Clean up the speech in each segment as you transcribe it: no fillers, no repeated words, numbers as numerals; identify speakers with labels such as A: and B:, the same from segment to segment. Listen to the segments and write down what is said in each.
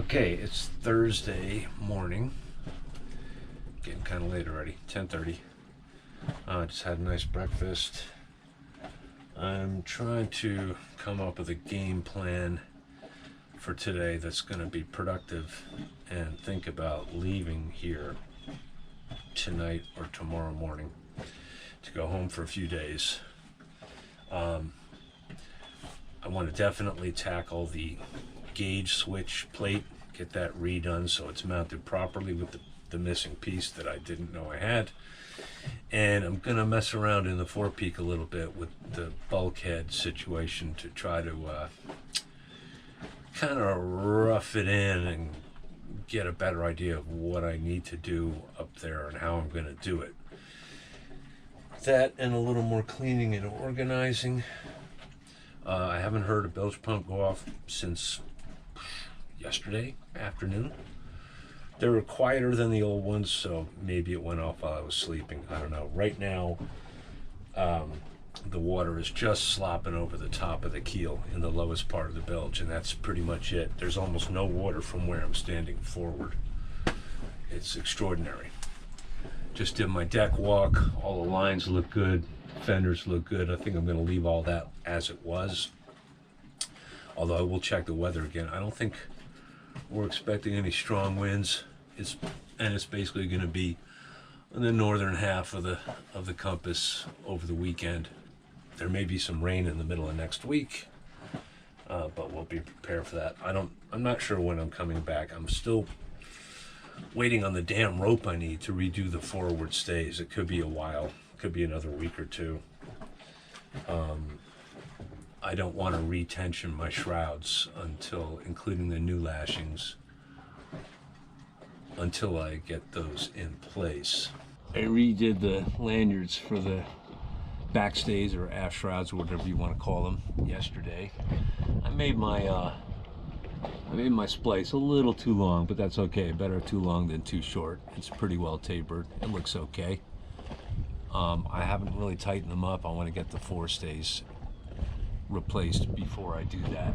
A: Okay, it's Thursday morning. Getting kind of late already, 10:30. Just had a nice breakfast. I'm trying to come up with a game plan for today that's going to be productive and think about leaving here tonight or tomorrow morning to go home for a few days. I want to definitely tackle the gauge switch plate, get that redone so it's mounted properly with the missing piece that I didn't know I had. And I'm going to mess around in the Forepeak a little bit with the bulkhead situation to try to kind of rough it in and get a better idea of what I need to do up there and how I'm going to do it. That and a little more cleaning and organizing. I haven't heard a bilge pump go off since yesterday afternoon. They were quieter than the old ones, so maybe it went off while I was sleeping. I don't know. Right now, the water is just slopping over the top of the keel in the lowest part of the bilge, and that's pretty much it. There's almost no water from where I'm standing forward. It's extraordinary. Just did my deck walk. All the lines look good. Fenders look good. I think I'm going to leave all that as it was. Although I will check the weather again. I don't think we're expecting any strong winds. It's basically going to be in the northern half of the compass over the weekend. There may be some rain in the middle of next week, but we'll be prepared for that. I'm not sure when I'm coming back. I'm still waiting on the damn rope I need to redo the forward stays. It could be a while. Could be another week or two. I don't want to retension my shrouds until, including the new lashings, until I get those in place. I redid the lanyards for the backstays or aft shrouds, or whatever you want to call them, yesterday. I made my splice a little too long, but that's okay. Better too long than too short. It's pretty well tapered. It looks okay. I haven't really tightened them up. I want to get the forestays replaced before I do that.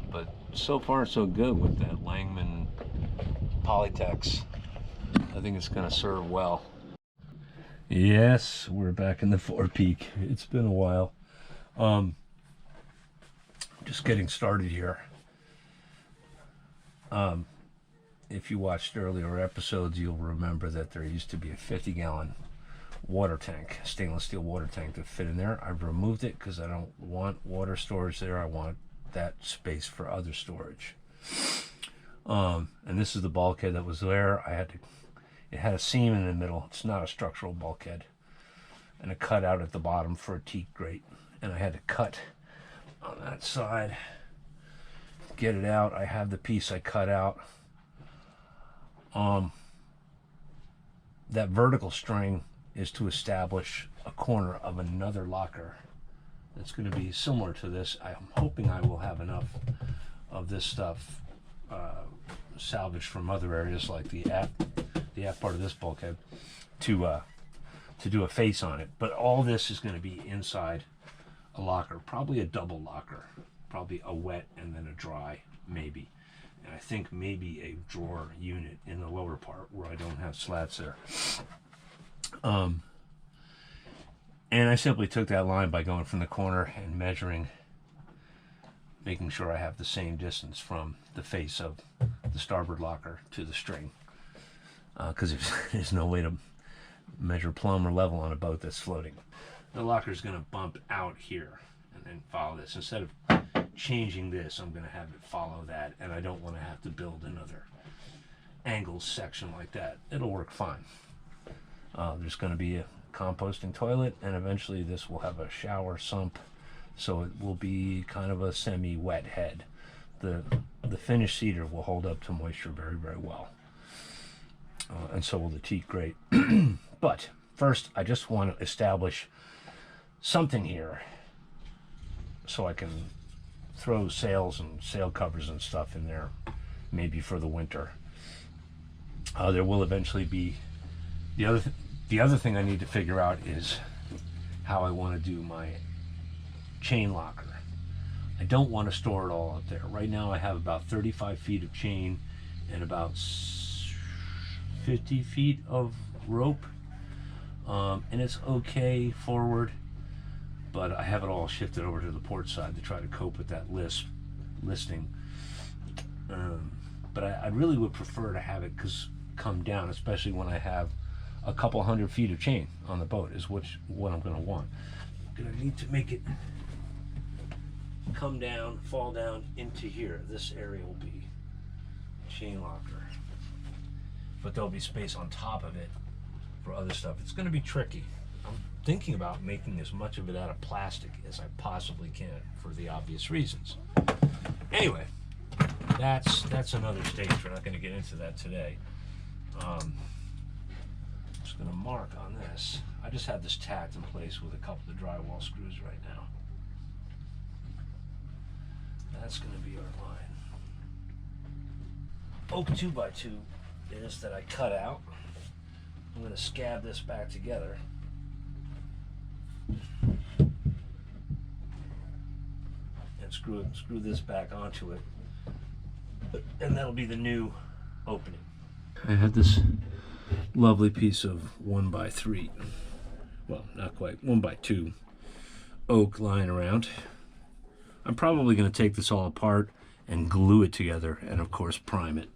A: But so far so good with that Langman Polytex. I think it's going to serve well. Yes, we're back in the Forepeak. It's been a while. Just getting started here. If you watched earlier episodes, you'll remember that there used to be a 50-gallon water tank, stainless steel water tank to fit in there. I've removed it because I don't want water storage there. I want that space for other storage. And this is the bulkhead that was there. It had a seam in the middle. It's not a structural bulkhead, and a cutout at the bottom for a teak grate. And I had to cut on that side, get it out. I have the piece I cut out. That vertical string is to establish a corner of another locker that's going to be similar to this. I'm hoping I will have enough of this stuff salvaged from other areas, like the aft part of this bulkhead, to do a face on it. But all this is going to be inside a locker, probably a double locker, probably a wet and then a dry, maybe. And I think maybe a drawer unit in the lower part where I don't have slats there. And I simply took that line by going from the corner and measuring, making sure I have the same distance from the face of the starboard locker to the string. Because there's no way to measure plumb or level on a boat that's floating. The locker is going to bump out here and then follow this. Instead of changing this, I'm going to have it follow that, and I don't want to have to build another angled section like that. It'll work fine. There's going to be a composting toilet, and eventually this will have a shower sump, so it will be kind of a semi-wet head. The finished cedar will hold up to moisture very, very well, and so will the teak grate. But first, I just want to establish something here so I can throw sails and sail covers and stuff in there, maybe for the winter. There will eventually be the other thing I need to figure out is how I want to do my chain locker. I don't want to store it all up there. Right now I have about 35 feet of chain and about 50 feet of rope, and it's okay forward, but I have it all shifted over to the port side to try to cope with that listing. But I really would prefer to have it come down, especially when I have a couple 100 feet of chain on the boat, is what I'm going to want. I'm going to need to make it come down, fall down into here. This area will be chain locker, but there'll be space on top of it for other stuff. It's going to be tricky. I'm thinking about making as much of it out of plastic as I possibly can for the obvious reasons. Anyway, that's another stage. We're not going to get into that today. I'm just going to mark on this. I just have this tacked in place with a couple of drywall screws right now. That's going to be our line. Oak 2x2 is that I cut out. I'm going to scab this back together. And screw this back onto it. And that'll be the new opening. I had this lovely piece of 1x3, well, not quite, 1x2 oak lying around. I'm probably going to take this all apart and glue it together and of course prime it.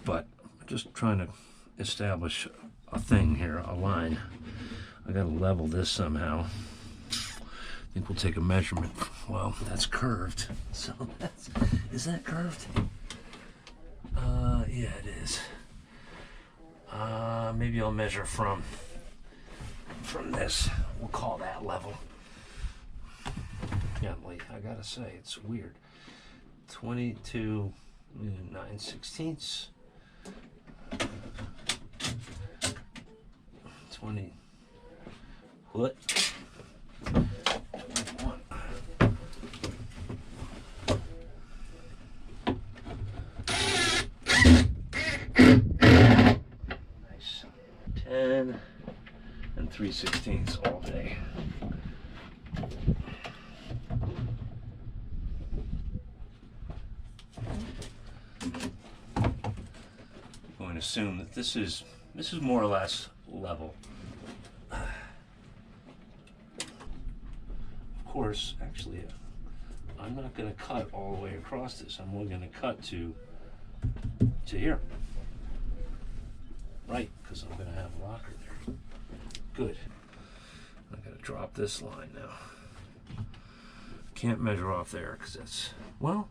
A: But I'm just trying to establish a thing here, a line. I got to level this somehow. I think we'll take a measurement. Well, that's curved. So is that curved? Yeah, it is. Maybe I'll measure from this. We'll call that level. Yeah, I gotta say, it's weird. 22 9/16. 20 foot. 21. Nice. 10 and 3/16 all day. I'm going to assume that this is more or less level. Of course, actually, I'm not going to cut all the way across this. I'm only going to cut to here. Right, because I'm going to have a locker there. Good. I got to drop this line now. Can't measure off there because that's, well,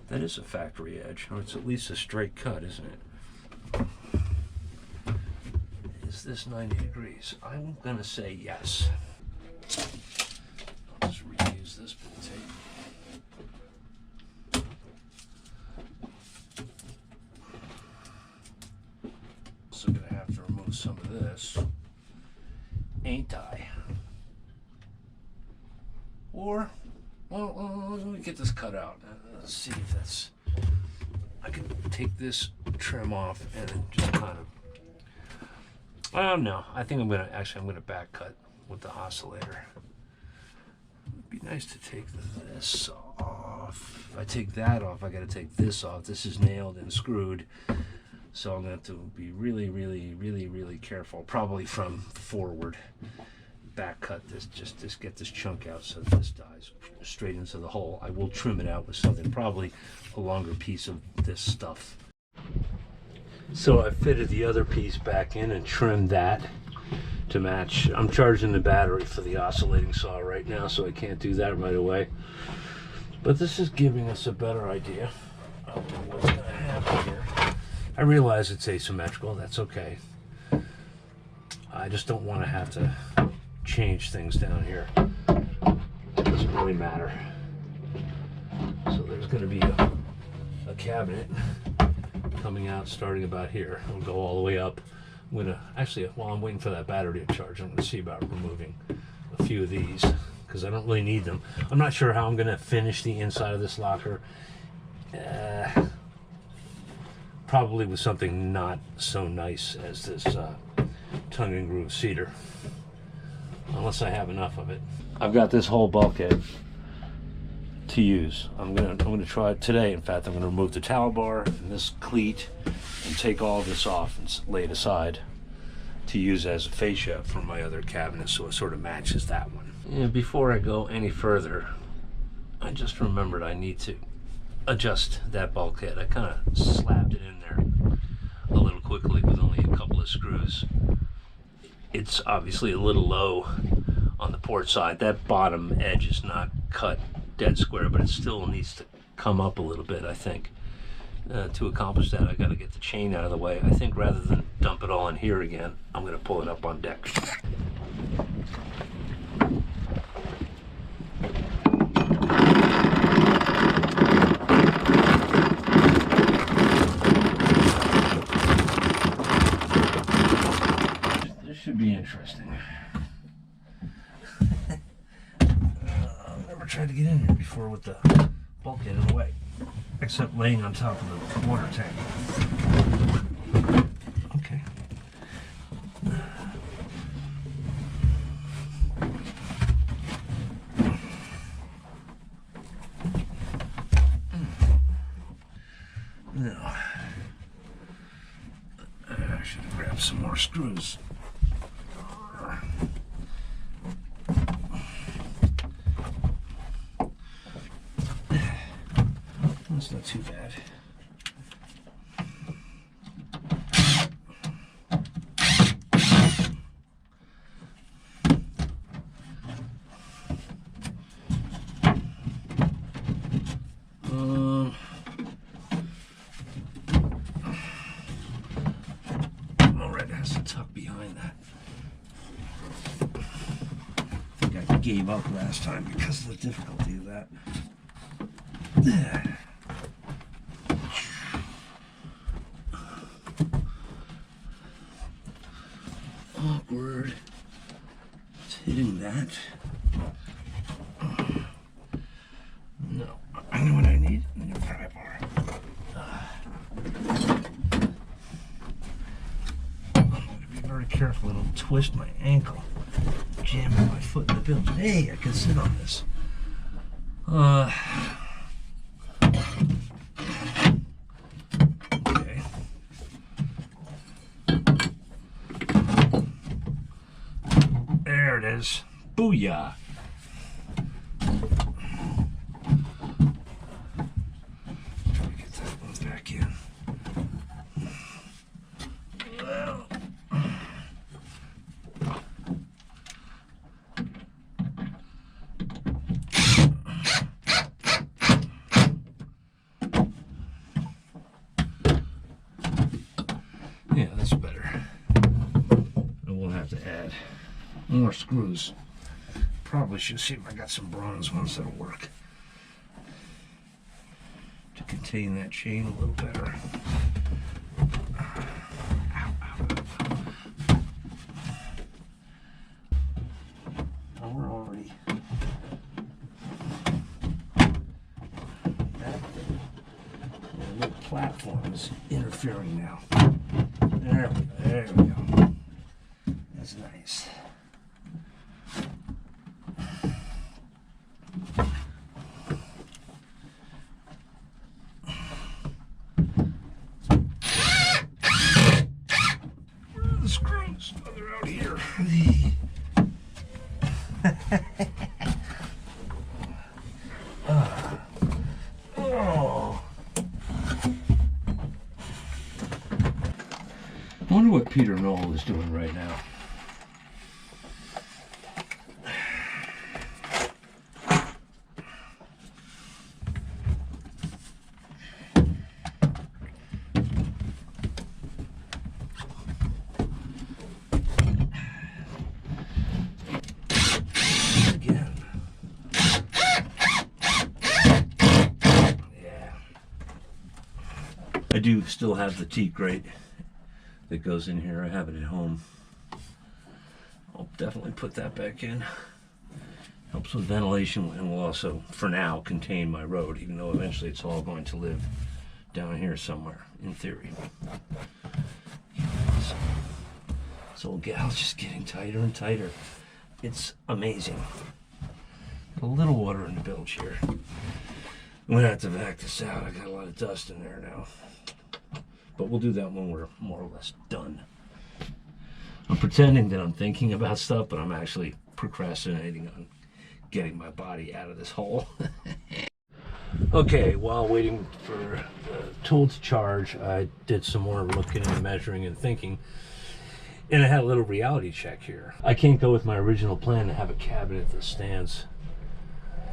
A: that is a factory edge, or it's at least a straight cut, isn't it? Is this 90 degrees? I'm going to say yes. I'll just reuse this bit of tape. Also going to have to remove some of this, ain't I? Or, well, let me get this cut out. Let's see if that's, I can take this trim off and then just kind of, no, I think I'm gonna back cut with the oscillator. It'd be nice to take this off. If I take that off, I gotta take this off. This is nailed and screwed, so I'm gonna have to be really, really, really, really careful. Probably from forward. Back cut this, just get this chunk out so that this dies straight into the hole. I will trim it out with something, probably a longer piece of this stuff. So I fitted the other piece back in and trimmed that to match. I'm charging the battery for the oscillating saw right now, so I can't do that right away. But this is giving us a better idea of what's going to happen here. I realize it's asymmetrical, that's okay. I just don't want to have to change things down here. It doesn't really matter. So there's going to be a cabinet coming out starting about here. It'll go all the way up. I'm going to, actually, while I'm waiting for that battery to charge, I'm going to see about removing a few of these because I don't really need them. I'm not sure how I'm going to finish the inside of this locker. Probably with something not so nice as this tongue and groove cedar, unless I have enough of it. I've got this whole bulkhead to use. I'm gonna try it today. In fact, I'm gonna remove the towel bar and this cleat and take all this off and lay it aside to use as a fascia for my other cabinet, so it sort of matches that one. And before I go any further, I just remembered I need to adjust that bulkhead. I kind of slapped it in there a little quickly with only a couple of screws. It's obviously a little low on the port side. That bottom edge is not cut dead square, but it still needs to come up a little bit, I think. To accomplish that, I got to get the chain out of the way. I think rather than dump it all in here again, I'm going to pull it up on deck. This should be interesting. I've never tried to get in here before with the bulkhead in the way, except laying on top of the water tank. Okay. Now, I should have grabbed some more screws. That's not too bad. All right, it has to tuck behind that. I think I gave up last time because of the difficulty of that. Awkward. It's hitting that. No, I know what I need. I need a pry bar. I'm going to be very careful. It'll twist my ankle. Jamming my foot in the bilge. Hey, I can sit on this. Okay. There it is. Booyah. Try to get that one back in. Well. Yeah, that's better. And we'll have to add more screws. Probably should see if I got some bronze ones that'll work to contain that chain a little better. Ow, ow, ow. Oh, we're already that thing. The little platform is interfering now. There we go. There we go. That's nice. Where are the screws? Oh, they're out here. Oh. I wonder what Peter Knoll is doing right now. Again. Yeah. I do still have the teak grate that goes in here. I have it at home. I'll definitely put that back in. Helps with ventilation and will also, for now, contain my road, even though eventually it's all going to live down here somewhere, in theory. This old gal's just getting tighter and tighter. It's amazing. A little water in the bilge here. I'm gonna have to vac this out. I got a lot of dust in there now. But we'll do that when we're more or less done. I'm pretending that I'm thinking about stuff, but I'm actually procrastinating on getting my body out of this hole. Okay, while waiting for the tool to charge, I did some more looking and measuring and thinking. And I had a little reality check here. I can't go with my original plan to have a cabinet that stands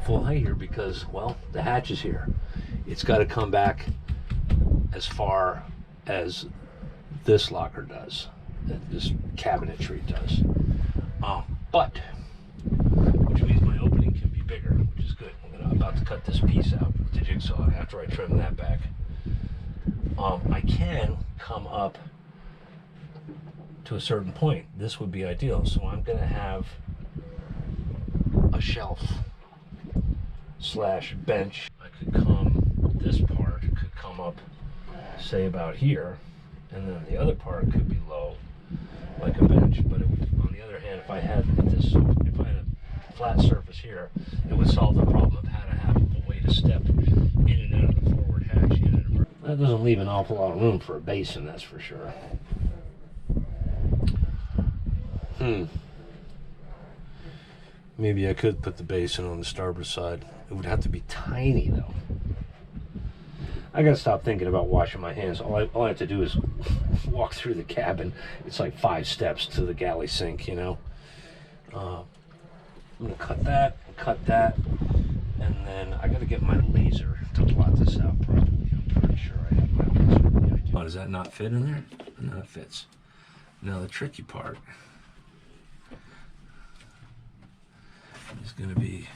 A: full height here because, well, the hatch is here. It's got to come back as far as this locker does, that this cabinetry does. But, which means my opening can be bigger, which is good. I'm about to cut this piece out with the jigsaw after I trim that back. I can come up to a certain point. This would be ideal. So I'm going to have a shelf slash bench. I could this part could come up, say about here, and then the other part could be low, like a bench. But on the other hand, if I had a flat surface here, it would solve the problem of how to have a way to step in and out of the forward hatch. That doesn't leave an awful lot of room for a basin, that's for sure. Maybe I could put the basin on the starboard side. It would have to be tiny, though. I gotta stop thinking about washing my hands. All I have to do is walk through the cabin. It's like 5 steps to the galley sink, you know. I'm gonna cut that, and then I gotta get my laser to plot this out properly. I'm pretty sure I have my laser. Oh, does that not fit in there? No, it fits. Now the tricky part is gonna be,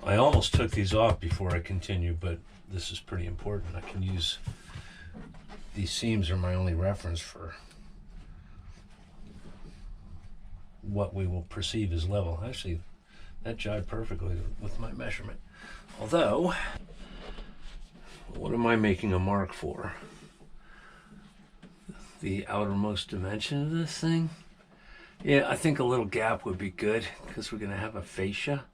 A: I almost took these off before I continue, but this is pretty important. I can use, these seams are my only reference for what we will perceive as level. Actually, that jived perfectly with my measurement. Although, what am I making a mark for? The outermost dimension of this thing? Yeah, I think a little gap would be good because we're gonna have a fascia.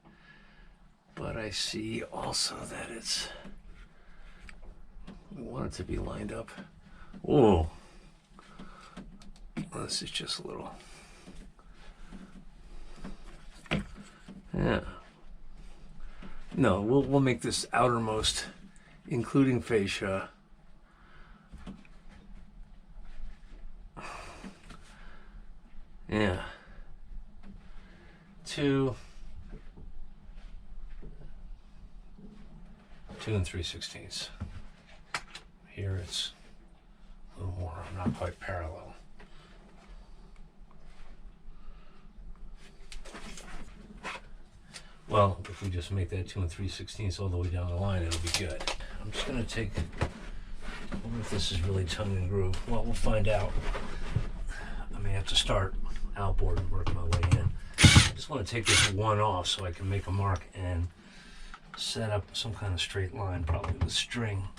A: But I see also that we want it to be lined up. Oh, well, this is just a little. Yeah. No, we'll make this outermost, including fascia. Yeah. 2 3/16. Here it's a little more, not quite parallel. Well, if we just make that 2 3/16 all the way down the line, it'll be good. I'm just gonna take, I wonder if this is really tongue and groove. Well, we'll find out. I may have to start outboard and work my way in. I just want to take this one off so I can make a mark and set up some kind of straight line, probably with string.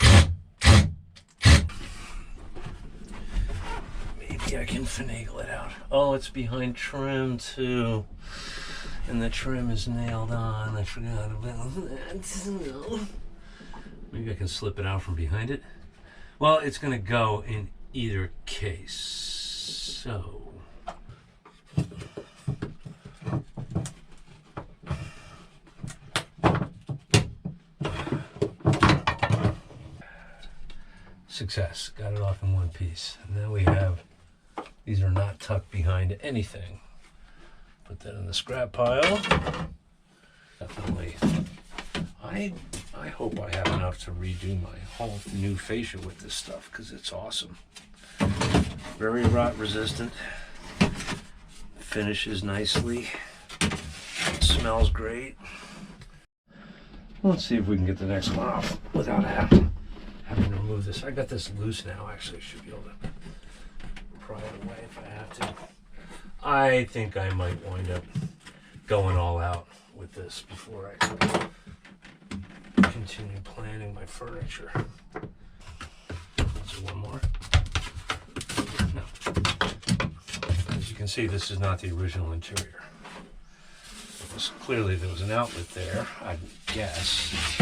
A: Maybe I can finagle it out. Oh, it's behind trim too. And the trim is nailed on. I forgot about that. Maybe I can slip it out from behind it. Well, it's going to go in either case. So success. Got it off in one piece. And now we have, these are not tucked behind anything. Put that in the scrap pile. Definitely. I hope I have enough to redo my whole new fascia with this stuff because it's awesome. Very rot resistant. Finishes nicely. Smells great. Let's see if we can get the next one off without having to remove this. I got this loose now. Actually, I should be able to pry it away if I have to. I think I might wind up going all out with this before I continue planning my furniture. Let's do one more. No. As you can see, this is not the original interior. because clearly there was an outlet there, I guess.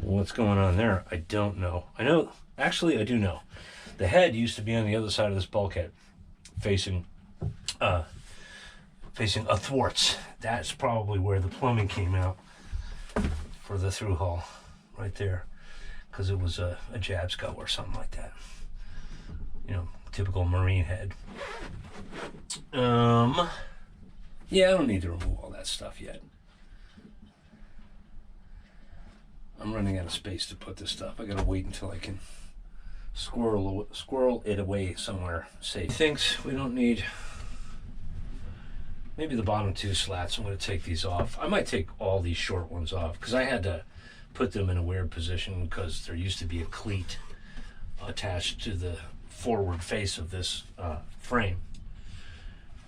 A: What's going on there, I don't know. I know, actually I do know. The head used to be on the other side of this bulkhead, facing athwarts. That's probably where the plumbing came out for the through hull, right there, because it was a Jabsco or something like that. You know, typical marine head. Yeah, I don't need to remove all that stuff yet. I'm running out of space to put this stuff. I gotta wait until I can squirrel it away somewhere safe. Thinks we don't need maybe the bottom 2 slats. I'm going to take these off. I might take all these short ones off because I had to put them in a weird position because there used to be a cleat attached to the forward face of this frame.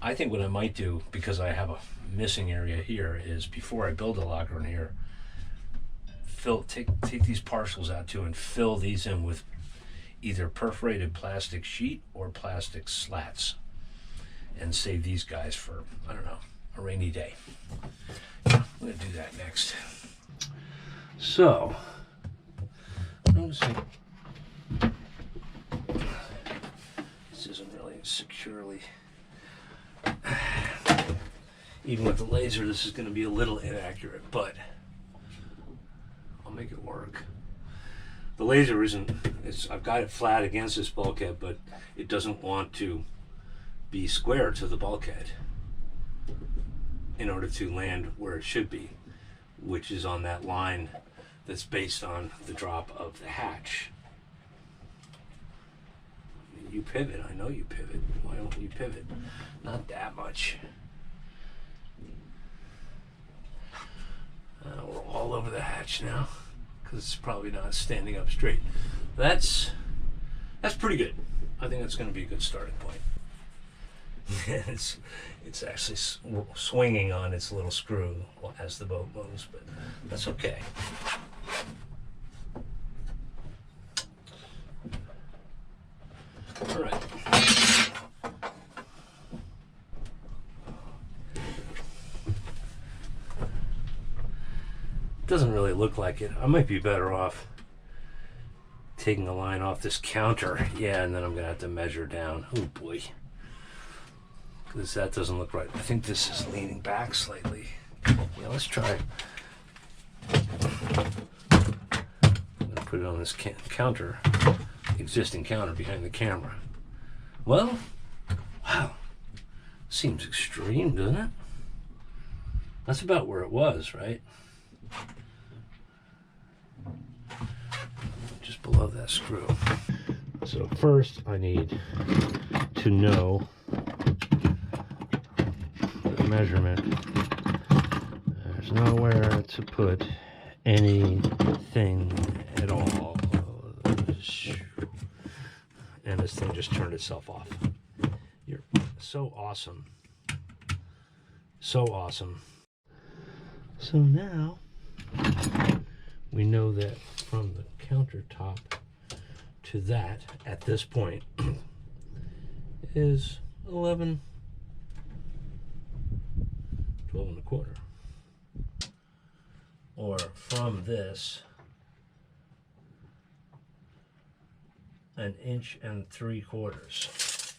A: I think what I might do, because I have a missing area here, is before I build a locker in here, take these partials out too and fill these in with either perforated plastic sheet or plastic slats, and save these guys for, I don't know, a rainy day. I'm going to do that next. So, noticing this isn't really securely. Even with the laser, this is going to be a little inaccurate, but I'll make it work. The laser isn't, I've got it flat against this bulkhead, but it doesn't want to be square to the bulkhead in order to land where it should be, which is on that line that's based on the drop of the hatch. You pivot, I know you pivot. Why don't you pivot? Not that much. We're all over the hatch now because it's probably not standing up straight. That's pretty good. I think that's going to be a good starting point. It's actually swinging on its little screw as the boat moves, but that's okay. All right. Doesn't really look like it. I might be better off taking a line off this counter. Yeah, and then I'm gonna have to measure down. Oh boy. Because that doesn't look right. I think this is leaning back slightly. Yeah, let's try. I'm gonna put it on this counter, existing counter behind the camera. Well, wow, seems extreme, doesn't it? That's about where it was, right? Just below that screw. So first I need to know the measurement. There's nowhere to put anything at all. And this thing just turned itself off. You're so awesome. So awesome. So now we know that from the countertop to that at this point is 12 and a quarter. Or from this, 1 3/4 inches.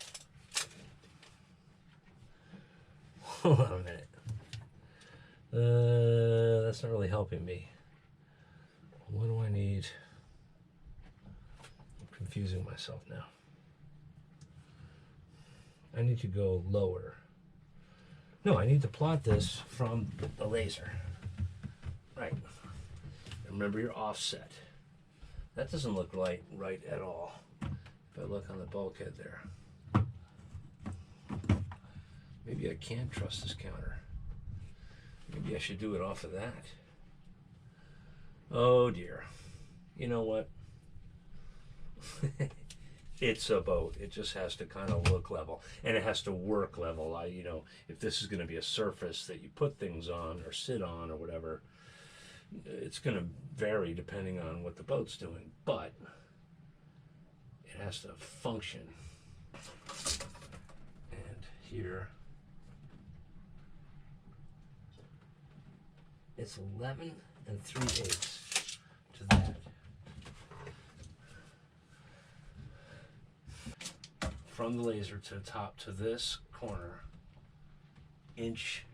A: Hold on a minute. That's not really helping me. What do I need? I'm confusing myself now. I need to go lower. No, I need to plot this from the laser. Right. Remember your offset. That doesn't look right at all. If I look on the bulkhead there. Maybe I can't trust this counter. Maybe I should do it off of that. Oh dear. You know what? It's a boat. It just has to kind of look level. And it has to work level. You know, if this is going to be a surface that you put things on or sit on or whatever, it's going to vary depending on what the boat's doing. But it has to function. And here It's 11 3/8 to that. From the laser to the top to this corner, inch.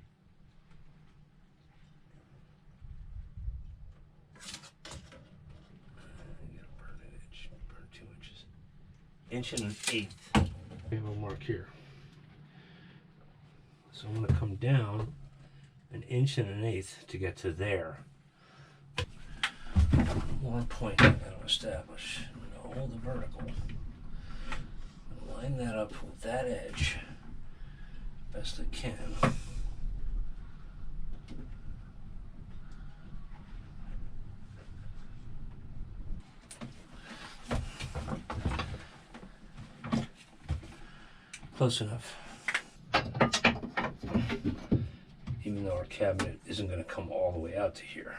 A: You gotta burn an inch, burn 2 inches. Inch and 1/8. We have a mark here. So I'm going to come down 1 inch and 1/8 to get to there. One point I'm going to establish. I'm going to hold the vertical. Line that up with that edge best I can. Close enough. Even though our cabinet isn't going to come all the way out to here.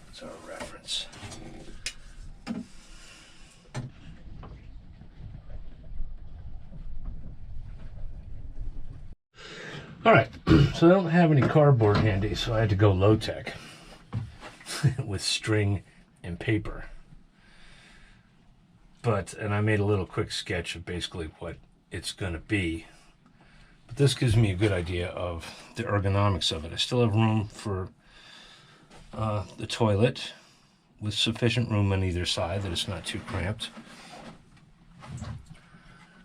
A: That's our reference. All right, so I don't have any cardboard handy, so I had to go low-tech with string and paper. And I made a little quick sketch of basically what it's going to be. But this gives me a good idea of the ergonomics of it. I still have room for the toilet with sufficient room on either side that it's not too cramped.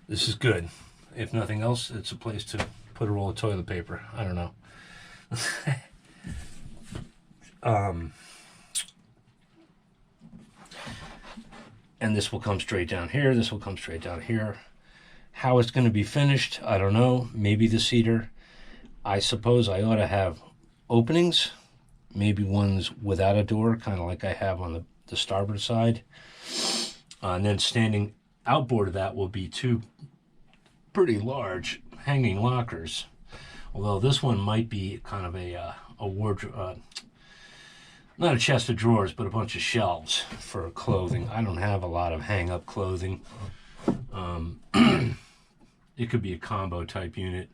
A: This is good. If nothing else, it's a place to put a roll of toilet paper. I don't know. And this will come straight down here. This will come straight down here. How it's going to be finished, I don't know. Maybe the cedar. I suppose I ought to have openings. Maybe ones without a door, kind of like I have on the starboard side. And then standing outboard of that will be 2 pretty large hanging lockers. Although this one might be kind of a wardrobe, not a chest of drawers, but a bunch of shelves for clothing. I don't have a lot of hang-up clothing. It could be a combo type unit.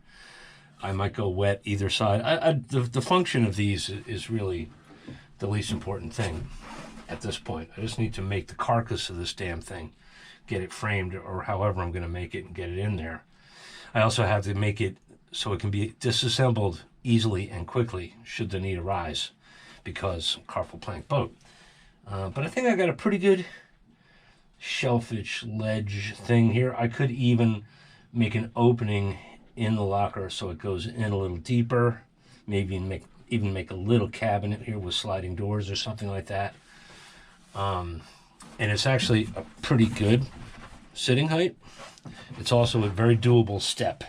A: I might go wet either side. The function of these is really the least important thing at this point. I just need to make the carcass of this damn thing, get it framed, or however I'm going to make it and get it in there. I also have to make it so it can be disassembled easily and quickly should the need arise, because carpal plank boat. But I think I got a pretty good shellfish ledge thing here. I could even make an opening in the locker so it goes in a little deeper. Maybe even make a little cabinet here with sliding doors or something like that. And it's actually a pretty good sitting height. It's also a very doable step.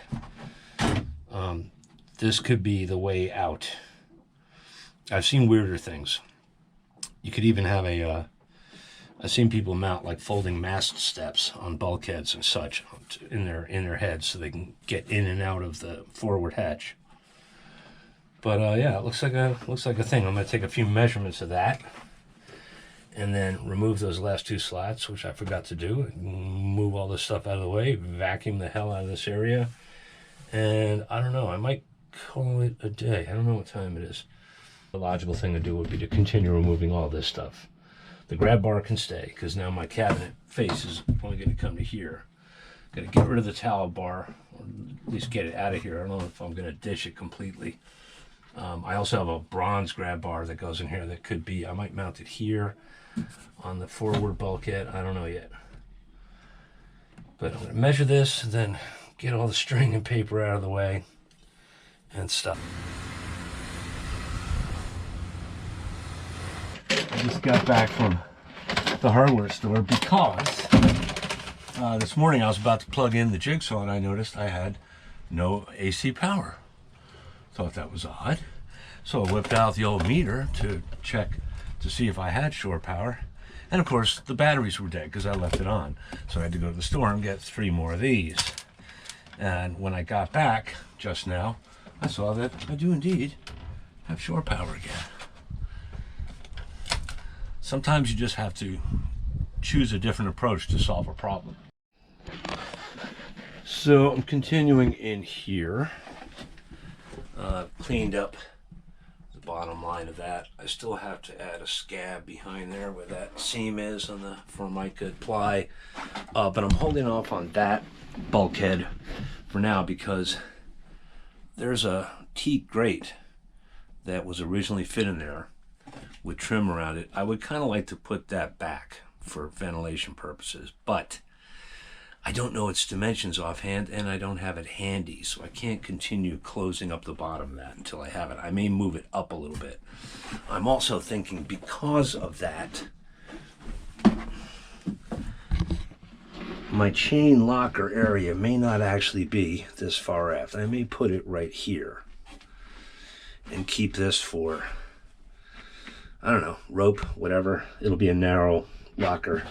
A: This could be the way out. I've seen weirder things. You could even have I've seen people mount like folding mast steps on bulkheads and such in their heads so they can get in and out of the forward hatch. But yeah, it looks like a thing. I'm going to take a few measurements of that and then remove those last 2 slats, which I forgot to do. Move all this stuff out of the way, vacuum the hell out of this area, and I don't know, I might call it a day. I don't know what time it is. The logical thing to do would be to continue removing all this stuff. The grab bar can stay, because now my cabinet face is only going to come to here. Got to get rid of the towel bar, or at least get it out of here. I don't know if I'm going to dish it completely. I also have a bronze grab bar that goes in here that could be, I might mount it here on the forward bulkhead. I don't know yet. But I'm going to measure this, then get all the string and paper out of the way and stuff. I just got back from the hardware store because this morning I was about to plug in the jigsaw and I noticed I had no AC power. Thought that was odd. So I whipped out the old meter to check to see if I had shore power. And of course the batteries were dead because I left it on. So I had to go to the store and get 3 more of these. And when I got back just now, I saw that I do indeed have shore power again. Sometimes you just have to choose a different approach to solve a problem. So I'm continuing in here. Cleaned up the bottom line of that. I still have to add a scab behind there where that seam is on the Formica ply, but I'm holding off on that bulkhead for now because there's a teak grate that was originally fit in there with trim around it. I would kind of like to put that back for ventilation purposes, but I don't know its dimensions offhand, and I don't have it handy, so I can't continue closing up the bottom of that until I have it. I may move it up a little bit. I'm also thinking, because of that, my chain locker area may not actually be this far aft. I may put it right here and keep this for, I don't know, rope, whatever. It'll be a narrow locker.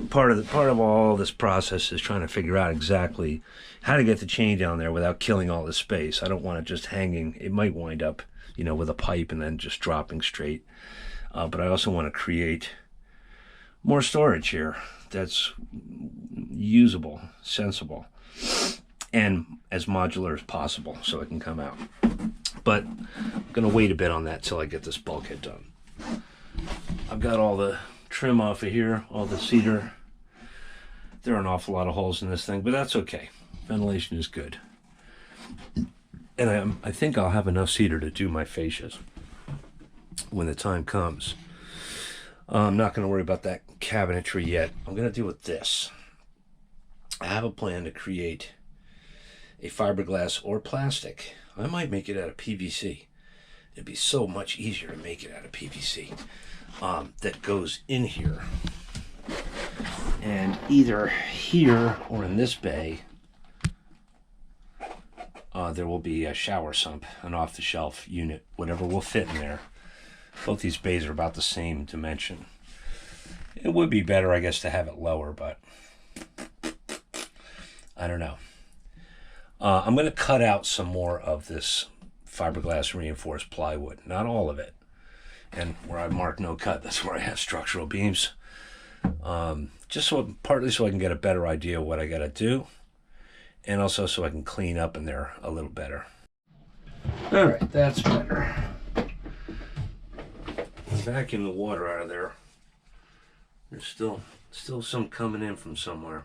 A: Part of all this process is trying to figure out exactly how to get the chain down there without killing all the space. I don't want it just hanging. It might wind up, you know, with a pipe and then just dropping straight. But I also want to create more storage here that's usable, sensible, and as modular as possible so it can come out. But I'm going to wait a bit on that till I get this bulkhead done. I've got all the trim off of here, all the cedar. There are an awful lot of holes in this thing, but that's okay. Ventilation is good. And I think I'll have enough cedar to do my fascias when the time comes. I'm not going to worry about that cabinetry yet. I'm going to deal with this. I have a plan to create a fiberglass or plastic. I might make it out of PVC. It'd be so much easier to make it out of PVC. That goes in here, and either here or in this bay there will be a shower sump, an off-the-shelf unit, whatever will fit in there. Both these bays are about the same dimension. It would be better, I guess, to have it lower, but I don't know. I'm going to cut out some more of this fiberglass reinforced plywood, not all of it. And where I mark no cut, that's where I have structural beams. Just so, partly so I can get a better idea of what I got to do, and also so I can clean up in there a little better. All right, that's better. Vacuum the water out of there. There's still some coming in from somewhere,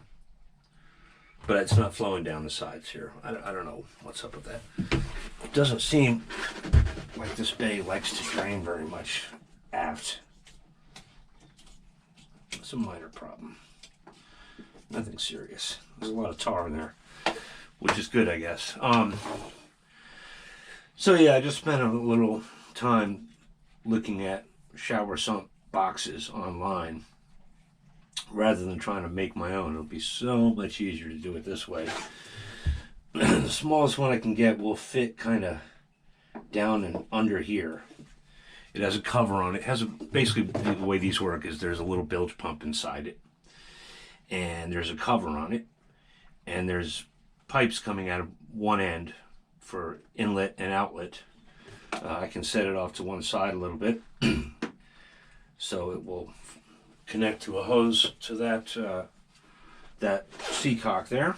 A: but it's not flowing down the sides here. I don't know what's up with that. It doesn't seem like this bay likes to drain very much aft. It's a minor problem. Nothing serious. There's a lot of tar in there, which is good, I guess. So yeah, I just spent a little time looking at shower sump boxes online rather than trying to make my own. It'll be so much easier to do it this way. The smallest one I can get will fit kind of down and under here. It has a cover on it. It has basically the way these work is there's a little bilge pump inside it, and there's a cover on it, and there's pipes coming out of one end for inlet and outlet. I can set it off to one side a little bit so it will connect to a hose to that seacock there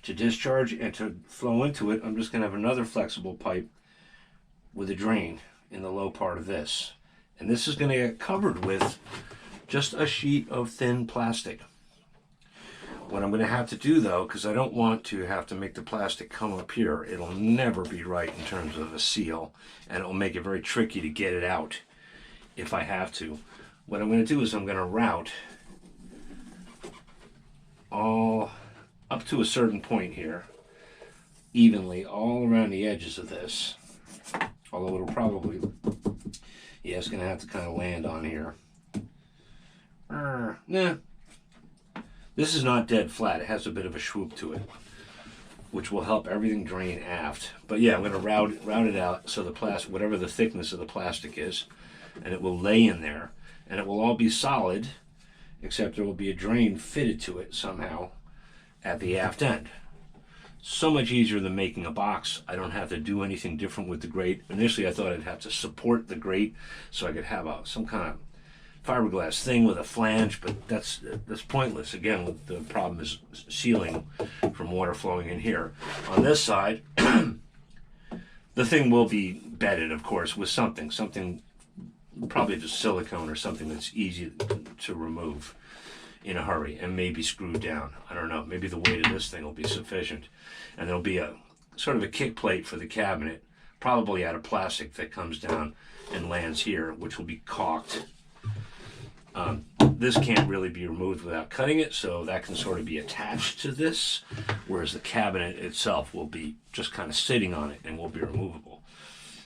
A: to discharge, and to flow into it I'm just going to have another flexible pipe with a drain in the low part of this, and this is going to get covered with just a sheet of thin plastic. What I'm going to have to do though, because I don't want to have to make the plastic come up here, it'll never be right in terms of a seal, and it'll make it very tricky to get it out if I have to. What I'm going to do is I'm going to route all up to a certain point here, evenly all around the edges of this, although it'll probably, yeah, it's going to have to kind of land on here. Nah, this is not dead flat. It has a bit of a swoop to it, which will help everything drain aft. But yeah, I'm going to route it out so the plastic, whatever the thickness of the plastic is, and it will lay in there, and it will all be solid, except there will be a drain fitted to it somehow at the aft end. So much easier than making a box. I don't have to do anything different with the grate. Initially I thought I'd have to support the grate so I could have some kind of fiberglass thing with a flange, but that's pointless. Again, the problem is sealing from water flowing in here. On this side, The thing will be bedded, of course, with something probably just silicone or something that's easy to remove in a hurry and maybe screwed down. I don't know. Maybe the weight of this thing will be sufficient. And there'll be a sort of a kick plate for the cabinet, probably out of plastic, that comes down and lands here, which will be caulked. This can't really be removed without cutting it, so that can sort of be attached to this, whereas the cabinet itself will be just kind of sitting on it and will be removable.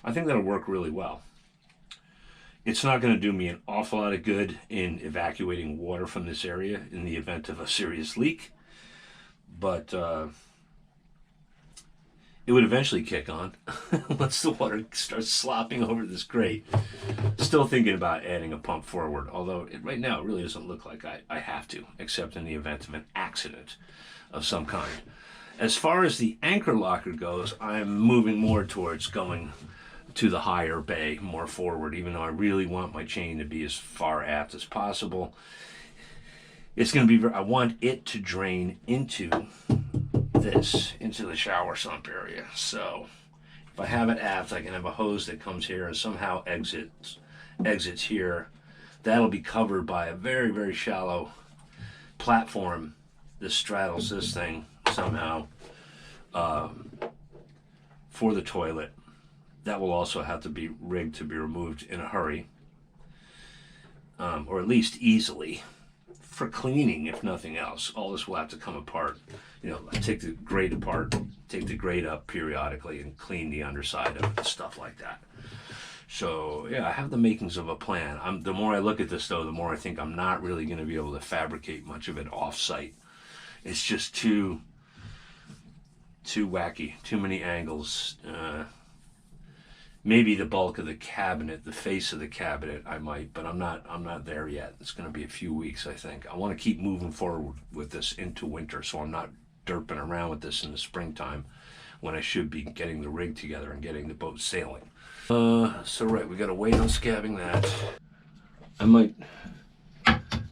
A: I think that'll work really well. It's not going to do me an awful lot of good in evacuating water from this area in the event of a serious leak, but it would eventually kick on once the water starts slopping over this grate. Still thinking about adding a pump forward, although right now it really doesn't look like I have to, except in the event of an accident of some kind. As far as the anchor locker goes, I'm moving more towards going to the higher bay, more forward, even though I really want my chain to be as far aft as possible. It's going to be, I want it to drain into the shower sump area. So if I have it aft, I can have a hose that comes here and somehow exits here. That'll be covered by a very, very shallow platform that straddles this thing somehow for the toilet. That will also have to be rigged to be removed in a hurry, or at least easily, for cleaning, if nothing else. All this will have to come apart. You know, take the grate apart, take the grate up periodically, and clean the underside of it and stuff like that. So, yeah, I have the makings of a plan. The more I look at this, though, the more I think I'm not really going to be able to fabricate much of it off-site. It's just too wacky, too many angles. Maybe the bulk of the cabinet, the face of the cabinet, I might, but I'm not there yet. It's going to be a few weeks, I think. I want to keep moving forward with this into winter, so I'm not derping around with this in the springtime when I should be getting the rig together and getting the boat sailing. So right, we got to wait on scabbing that. I might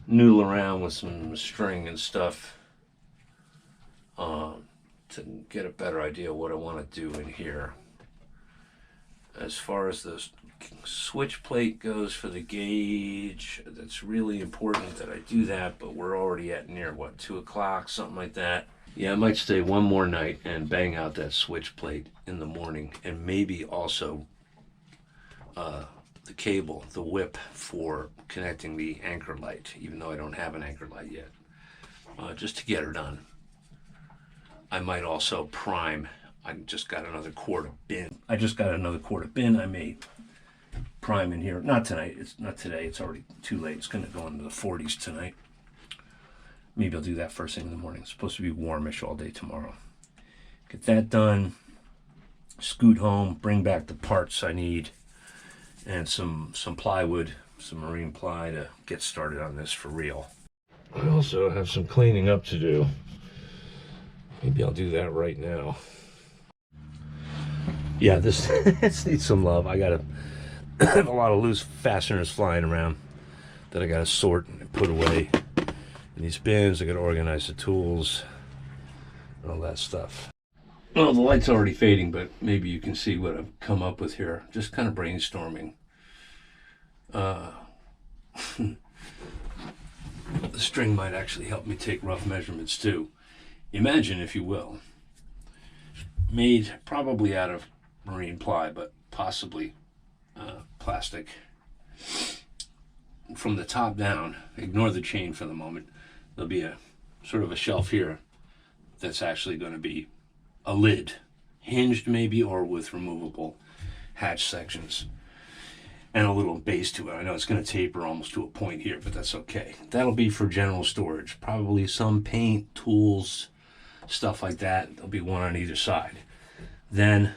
A: noodle around with some string and stuff to get a better idea of what I want to do in here. As far as the switch plate goes for the gauge, that's really important that I do that, but we're already at near, what, 2 o'clock, something like that. Yeah, I might stay one more night and bang out that switch plate in the morning, and maybe also the cable, the whip for connecting the anchor light, even though I don't have an anchor light yet, just to get her done. I might also prime. I just got another quart of bin. I may prime in here. Not tonight. It's not today. It's already too late. It's going to go into the 40s tonight. Maybe I'll do that first thing in the morning. It's supposed to be warmish all day tomorrow. Get that done. Scoot home. Bring back the parts I need. And some plywood, some marine ply to get started on this for real. I also have some cleaning up to do. Maybe I'll do that right now. Yeah, this needs some love. I have a lot of loose fasteners flying around that I gotta sort and put away in these bins. I gotta organize the tools and all that stuff. Well, the light's already fading, but maybe you can see what I've come up with here. Just kind of brainstorming. The string might actually help me take rough measurements too. Imagine, if you will, made probably out of marine ply, but possibly plastic. From the top down, ignore the chain for the moment, there'll be a sort of a shelf here that's actually going to be a lid, hinged maybe, or with removable hatch sections, and a little base to it. I know it's going to taper almost to a point here, but that's okay. That'll be for general storage, probably some paint, tools, stuff like that. There'll be one on either side. Then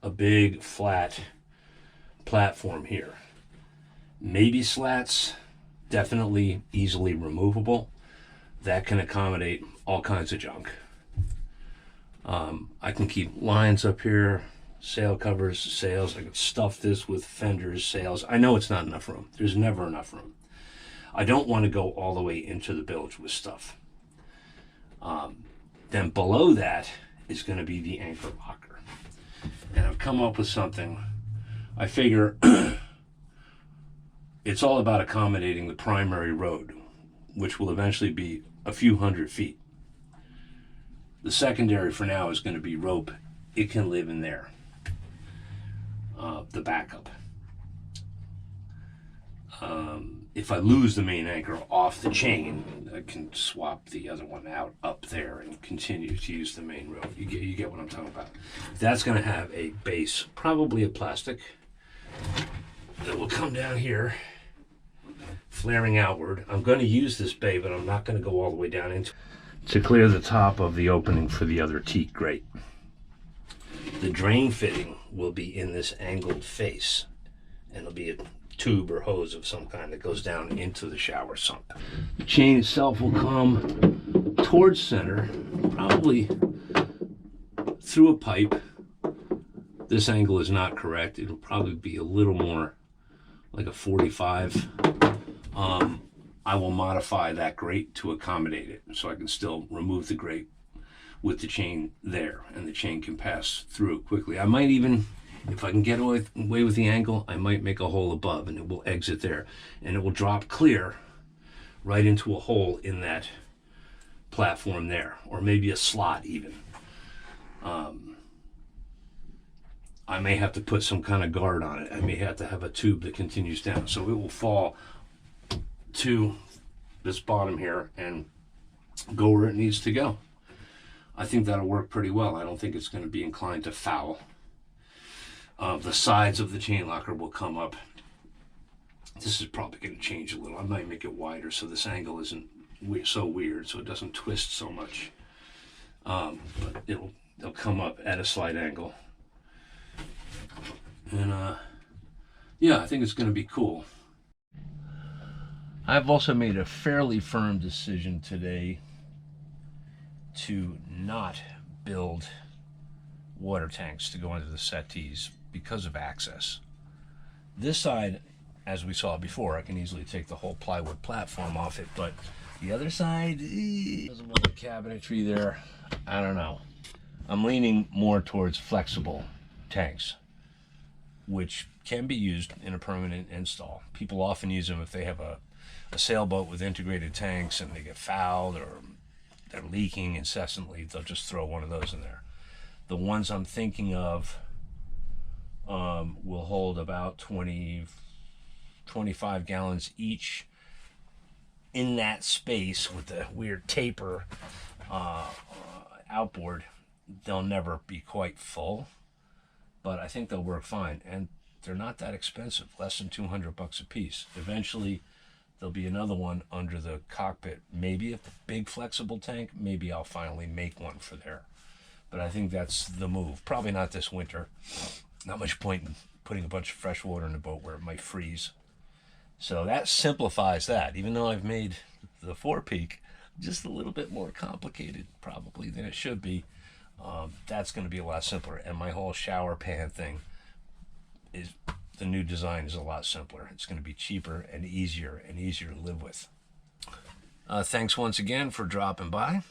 A: a big flat platform here. Maybe slats, definitely easily removable. That can accommodate all kinds of junk. I can keep lines up here, sail covers, sails. I could stuff this with fenders, sails. I know it's not enough room. There's never enough room. I don't want to go all the way into the bilge with stuff. Then below that is going to be the anchor locker. and I've come up with something. I figure it's all about accommodating the primary road, which will eventually be a few hundred feet. The secondary for now is going to be rope. It can live in there. The backup. If I lose the main anchor off the chain, I can swap the other one out up there and continue to use the main rope. You get what I'm talking about. That's going to have a base, probably a plastic, that will come down here, flaring outward. I'm going to use this bay, but I'm not going to go all the way down into it to clear the top of the opening for the other teak grate. The drain fitting will be in this angled face, and it'll be a tube or hose of some kind that goes down into the shower sump. The chain itself will come towards center, probably through a pipe. This angle is not correct. It'll probably be a little more like a 45. I will modify that grate to accommodate it, so I can still remove the grate with the chain there, and the chain can pass through it quickly. I might even, if I can get away with the angle, I might make a hole above, and it will exit there, and it will drop clear right into a hole in that platform there, or maybe a slot even. I may have to put some kind of guard on it. I may have to have a tube that continues down, so it will fall to this bottom here and go where it needs to go. I think that'll work pretty well. I don't think it's going to be inclined to foul. The sides of the chain locker will come up. This is probably going to change a little. I might make it wider so this angle isn't so weird, so it doesn't twist so much. But they'll come up at a slight angle. And yeah, I think it's going to be cool. I've also made a fairly firm decision today to not build water tanks to go into the settees because of access. This side, as we saw before, I can easily take the whole plywood platform off it, but the other side, there's a little cabinetry there. I don't know. I'm leaning more towards flexible tanks, which can be used in a permanent install. People often use them if they have a sailboat with integrated tanks and they get fouled or they're leaking incessantly. They'll just throw one of those in there. The ones I'm thinking of will hold about 25 gallons each in that space with the weird taper outboard. They'll never be quite full, but I think they'll work fine, and they're not that expensive, less than $200 a piece. Eventually there'll be another one under the cockpit, maybe a big flexible tank. Maybe I'll finally make one for there, but I think that's the move. Probably not this winter. Not much point in putting a bunch of fresh water in the boat where it might freeze. So that simplifies that, even though I've made the Forepeak just a little bit more complicated probably than it should be. That's going to be a lot simpler, and my whole shower pan thing is, the new design is a lot simpler. It's going to be cheaper and easier to live with. Thanks once again for dropping by.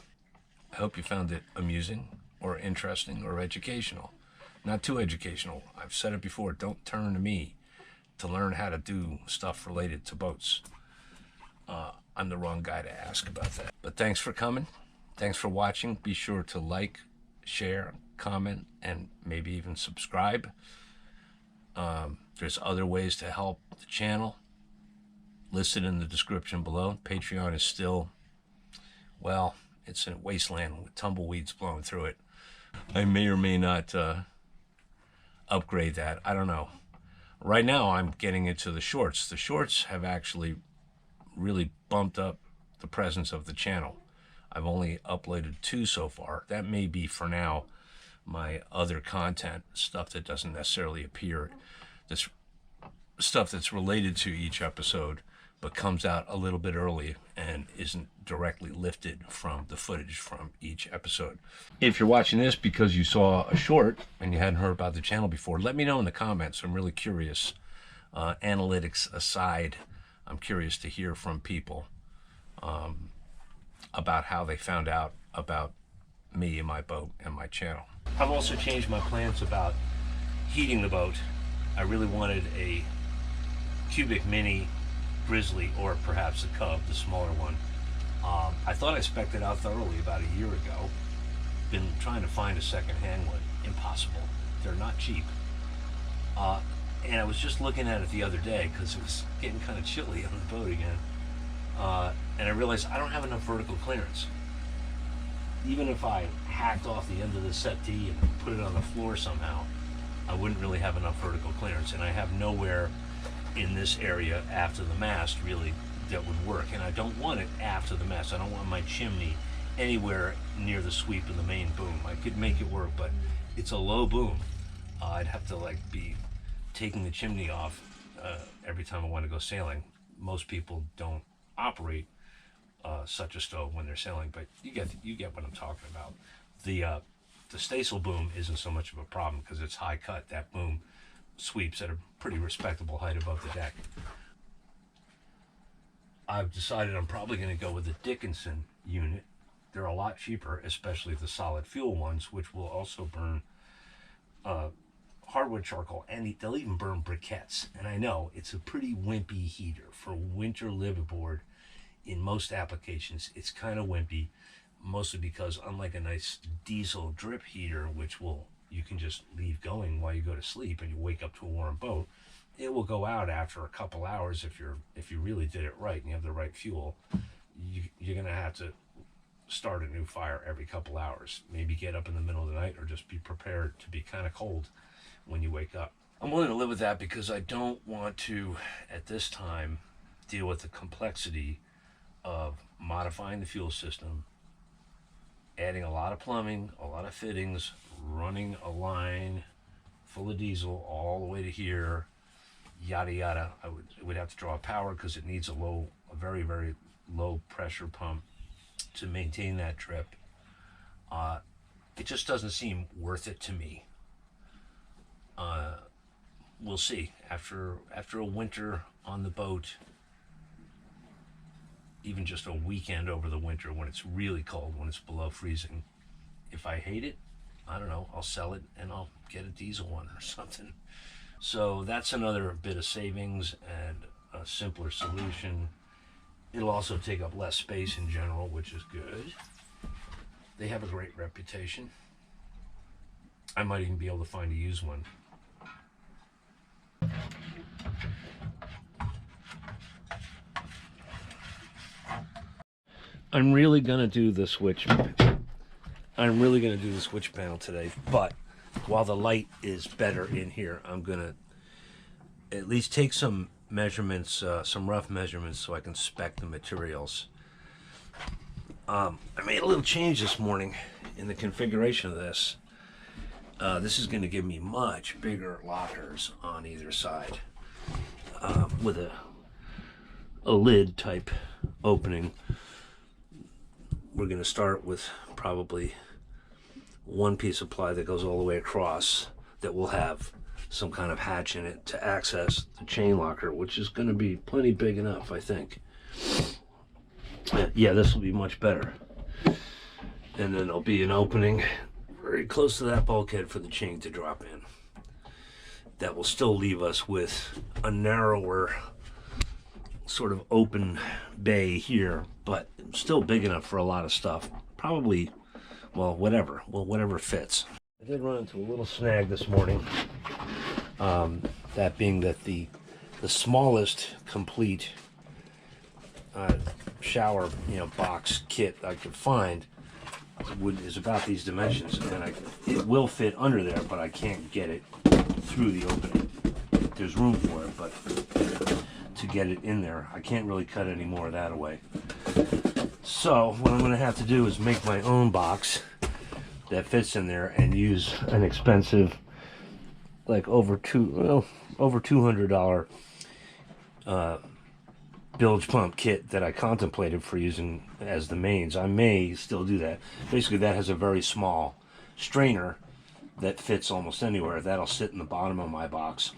A: I hope you found it amusing or interesting or educational. Not too educational. I've said it before, don't turn to me to learn how to do stuff related to boats. I'm the wrong guy to ask about that. But thanks for coming. Thanks for watching. Be sure to like, share, comment, and maybe even subscribe. There's other ways to help the channel listed in the description below. Patreon is still, well, it's a wasteland with tumbleweeds blowing through it. I may or may not upgrade that. I don't know. Right now I'm getting into the shorts. The shorts have actually really bumped up the presence of the channel. I've only uploaded 2 so far. That may be for now my other content, stuff that doesn't necessarily appear, this stuff that's related to each episode but comes out a little bit early and isn't directly lifted from the footage from each episode. If you're watching this because you saw a short and you hadn't heard about the channel before, let me know in the comments. I'm really curious. Analytics aside, I'm curious to hear from people about how they found out about me and my boat and my channel. I've also changed my plans about heating the boat, I really wanted a cubic mini Grizzly, or perhaps a Cub, the smaller one. I thought I spec'd it out thoroughly about a year ago. Been trying to find a second-hand one. Impossible. They're not cheap. And I was just looking at it the other day because it was getting kind of chilly on the boat again. And I realized I don't have enough vertical clearance. Even if I hacked off the end of the settee and put it on the floor somehow, I wouldn't really have enough vertical clearance. And I have nowhere in this area after the mast really that would work. And I don't want it after the mast. I don't want my chimney anywhere near the sweep of the main boom. I could make it work, but it's a low boom. I'd have to like be taking the chimney off every time I want to go sailing. Most people don't operate such a stove when they're sailing, but you get what I'm talking about. The staysail boom isn't so much of a problem because it's high cut. That boom sweeps at a pretty respectable height above the deck. I've decided I'm probably going to go with the Dickinson unit. They're a lot cheaper, especially the solid fuel ones, which will also burn hardwood charcoal, and they'll even burn briquettes. And I know it's a pretty wimpy heater for winter liveaboard. In most applications, it's kind of wimpy, mostly because unlike a nice diesel drip heater, which you can just leave going while you go to sleep and you wake up to a warm boat, it will go out after a couple hours if you really did it right and you have the right fuel. You're gonna have to start a new fire every couple hours. Maybe get up in the middle of the night, or just be prepared to be kind of cold when you wake up. I'm willing to live with that because I don't want to, at this time, deal with the complexity of modifying the fuel system, adding a lot of plumbing, a lot of fittings, running a line full of diesel all the way to here, yada yada. It would have to draw power because it needs a very, very low pressure pump to maintain that trip. It just doesn't seem worth it to me. We'll see. After a winter on the boat, even just a weekend over the winter when it's really cold, when it's below freezing, if I hate it, I don't know, I'll sell it and I'll get a diesel one or something. So that's another bit of savings and a simpler solution. It'll also take up less space in general, which is good. They have a great reputation. I might even be able to find a used one. I'm really gonna do the switch. I'm really gonna do the switch panel today, but while the light is better in here, I'm gonna at least take some measurements, some rough measurements, so I can spec the materials. I made a little change this morning in the configuration of this. This is going to give me much bigger lockers on either side, with a lid type opening. We're going to start with probably one piece of ply that goes all the way across that will have some kind of hatch in it to access the chain locker, which is going to be plenty big enough, I think. Yeah, this will be much better. And then there'll be an opening very close to that bulkhead for the chain to drop in. That will still leave us with a narrower sort of open bay here, but still big enough for a lot of stuff. Probably, whatever fits. I did run into a little snag this morning. That being that the smallest complete shower box kit I could find is about these dimensions, and it will fit under there, but I can't get it through the opening. There's room for it, but to get it in there, I can't really cut any more of that away. So what I'm going to have to do is make my own box that fits in there and use an expensive, like over $200 bilge pump kit that I contemplated for using as the mains. I may still do that. Basically, that has a very small strainer that fits almost anywhere. That'll sit in the bottom of my box,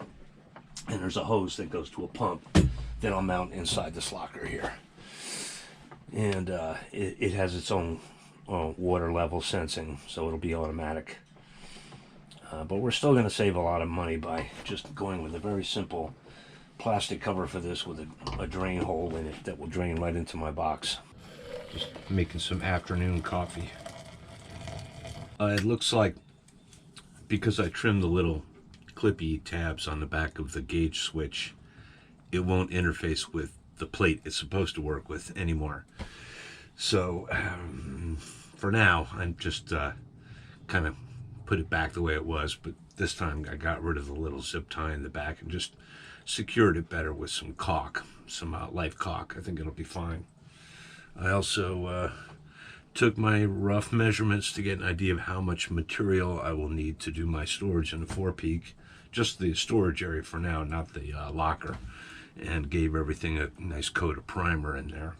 A: and there's a hose that goes to a pump that I'll mount inside this locker here. And it has its own water level sensing, so it'll be automatic.
B: But we're still going to save a lot of money by just going with a very simple plastic cover for this with a drain hole in it that will drain right into my box.
A: Just making some afternoon coffee. It looks like, because I trimmed the little clippy tabs on the back of the gauge switch, it won't interface with the plate it's supposed to work with anymore. So for now, I'm just kind of put it back the way it was, but this time I got rid of the little zip tie in the back and just secured it better with some caulk, some life caulk. I think it'll be fine. I also took my rough measurements to get an idea of how much material I will need to do my storage in the Forepeak, just the storage area for now, not the locker, and gave everything a nice coat of primer in there.